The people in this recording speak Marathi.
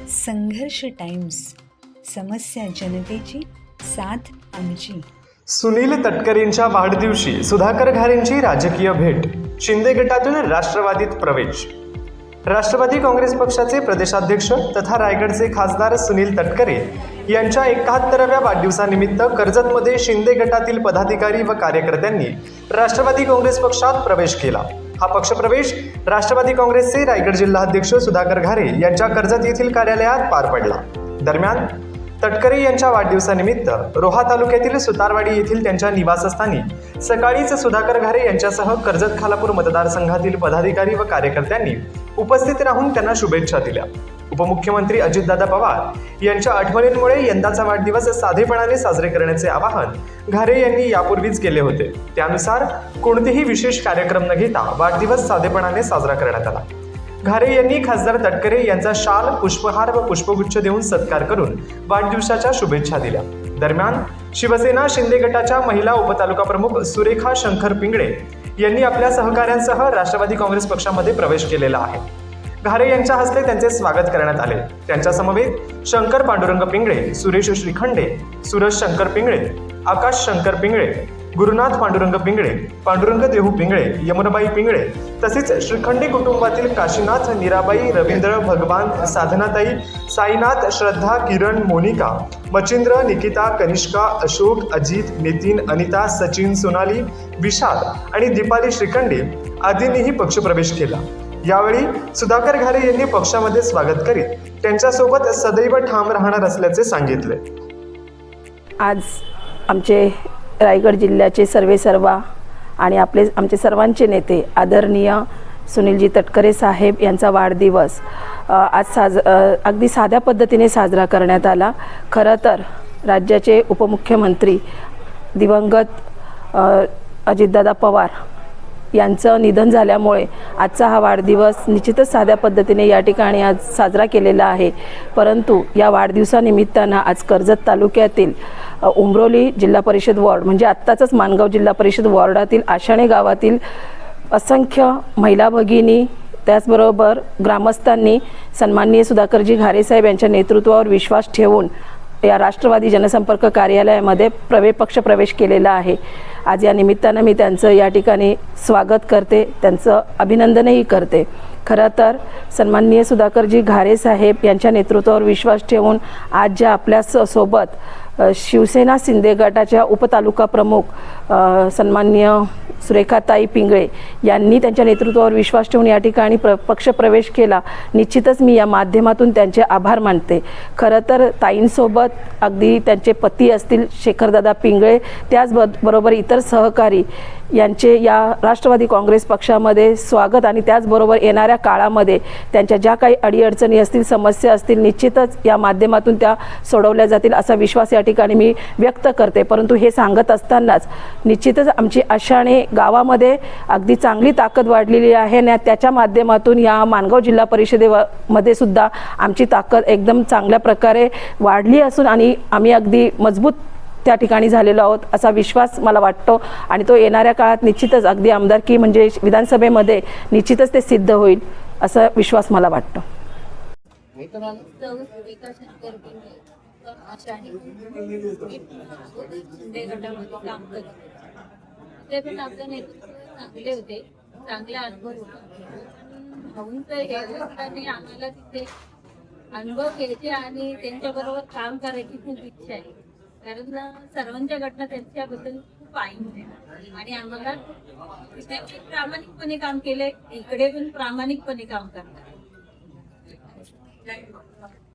संघर्ष टाइम्स, समस्या जनतेची, साथ आमची. सुनील तटकरेंच्या वाढदिवशी सुधाकर घारेंची राजकीय भेट. शिंदे गटातून राष्ट्रवादीत प्रवेश. राष्ट्रवादी काँग्रेस पक्षाचे प्रदेशाध्यक्ष तथा रायगडचे खासदार सुनील तटकरे यांच्या 71व्या वाढदिवसानिमित्त कर्जतमध्ये शिंदे गटातील पदाधिकारी व कार्यकर्त्यांनी राष्ट्रवादी काँग्रेस पक्षात प्रवेश केला. हा पक्षप्रवेश राष्ट्रवादी काँग्रेसचे रायगड जिल्हाध्यक्ष सुधाकर घारे यांच्या कर्जत येथील कार्यालयात पार पडला. दरम्यान तटकरे यांच्या वाढदिवसानिमित्त रोहा तालुक्यातील सुतारवाडी येथील त्यांच्या निवासस्थानी सकाळीच सुधाकर घारे यांच्यासह कर्जत खालापूर मतदारसंघातील पदाधिकारी व कार्यकर्त्यांनी उपस्थित राहून त्यांना शुभेच्छा दिल्या. उपमुख्यमंत्री अजितदादा पवार यांच्या आठवणींमुळे यंदाचा वाढदिवस साधेपणाने साजरे करण्याचे आवाहन घारे यांनी यापूर्वीच केले होते. त्यानुसार कोणतेही विशेष कार्यक्रम न घेता वाढदिवस साधेपणाने साजरा करण्यात आला. घारे यांनी खासदार तटकरे यांचा शाल, पुष्पहार व पुष्पगुच्छ देऊन सत्कार करून वाढदिवसाच्या शुभेच्छा दिल्या. दरम्यान शिवसेना शिंदे गटाच्या महिला उपतालुका प्रमुख सुरेखा शंकर पिंगळे यांनी आपल्या सहकाऱ्यांसह राष्ट्रवादी काँग्रेस पक्षामध्ये प्रवेश केलेला आहे. घारे यांच्या हस्ते त्यांचे स्वागत करण्यात आले. त्यांच्या समवेत शंकर पांडुरंग पिंगळे, सुरेश श्रीखंडे, सुरज शंकर पिंगळे, आकाश शंकर पिंगळे, गुरुनाथ पांडुरंग पिंगळे, पांडुरंग देहू पिंगळे, यमुनाबाई पिंगळे तसेच श्रीखंडे कुटुंबातील काशीनाथ, मीराबाई, रवींद्र, भगवान, साधनाताई, साईनाथ, श्रद्धा, किरण, मोनिका, मचिंद्र, निकिता, कनिष्का, अशोक, अजित, नितीन, अनिता, सचिन, सोनाली, विशाल आणि दीपाली श्रीखंडे आदींनीही पक्षप्रवेश केला. यावेळी सुधाकर घारे यांनी पक्षामध्ये स्वागत करीत त्यांच्यासोबत सदैव ठाम राहणार असल्याचे सांगितले. आज आमचे रायगड जिल्ह्याचे सर्वेसर्वा आणि आमचे सर्वांचे नेते आदरणीय सुनीलजी तटकरे साहेब यांचा वाढदिवस आज अगदी साध्या पद्धतीने साजरा करण्यात आला. खरं तर राज्याचे उपमुख्यमंत्री दिवंगत अजितदादा पवार यांचं निधन झाल्यामुळे आजचा हा वाढदिवस निश्चितच साध्या पद्धतीने या ठिकाणी आज साजरा केलेला आहे. परंतु या वाढदिवसानिमित्तानं आज कर्जत तालुक्यातील उमरोली जिल्हा परिषद वॉर्ड म्हणजे आत्ताच माणगाव जिल्हा परिषद वॉर्डातील आशाणे गावातील असंख्य महिला भगिनी त्याचबरोबर ग्रामस्थांनी सन्माननीय सुधाकरजी घारे साहेब यांच्या नेतृत्वावर विश्वास ठेवून या राष्ट्रवादी जनसंपर्क कार्यालयामध्ये पक्षप्रवेश केलेला आहे. आज या निमित्तानं मी त्यांचं या ठिकाणी स्वागत करते, त्यांचं अभिनंदनही करते. खरं तर सन्माननीय सुधाकरजी घारे साहेब यांच्या नेतृत्वावर विश्वास ठेवून आज ज्या आपल्या सोबत शिवसेना शिंदे गटाच्या उपतालुका प्रमुख सन्माननीय सुरेखाताई पिंगळे यांनी त्यांच्या नेतृत्वावर विश्वास ठेवून या ठिकाणी पक्षप्रवेश केला. निश्चितच मी या माध्यमातून त्यांचे आभार मानते. खरं तर ताईंसोबत अगदी त्यांचे पती असतील शेखरदादा पिंगळे, त्याचबरोबर इतर सहकारी यांचे या राष्ट्रवादी काँग्रेस पक्षामध्ये स्वागत आणि त्याचबरोबर येणाऱ्या काळामध्ये त्यांच्या ज्या काही अडीअडचणी असतील, समस्या असतील, निश्चितच या माध्यमातून त्या सोडवल्या जातील असा विश्वास या ठिकाणी मी व्यक्त करते. परंतु हे सांगत असतानाच निश्चितच आमची आशाणे गावामध्ये अगदी चांगली ताकद वाढलेली आहे आणि त्याच्या माध्यमातून या माणगाव जिल्हा परिषदेमध्ये सुद्धा आमची ताकद एकदम चांगल्या प्रकारे वाढली असून आणि आम्ही अगदी मजबूत त्या ठिकाणी झालेलो आहोत असा विश्वास मला वाटतो आणि तो येणाऱ्या काळात निश्चितच अगदी आमदारकी म्हणजे विधानसभेमध्ये निश्चितच ते सिद्ध होईल असा विश्वास मला वाटतो. ते पण आपलं नेतृत्व चांगले होते, चांगले अनुभव होता. भाऊन तर हे आम्हाला तिथे अनुभव घ्यायचे आणि त्यांच्याबरोबर काम करायची खूप इच्छा आहे. कारण सर्वांच्या घटना त्यांच्याबद्दल खूप आहे आणि आम्हाला तिथे प्रामाणिकपणे काम केले, इकडे पण प्रामाणिकपणे काम करतात.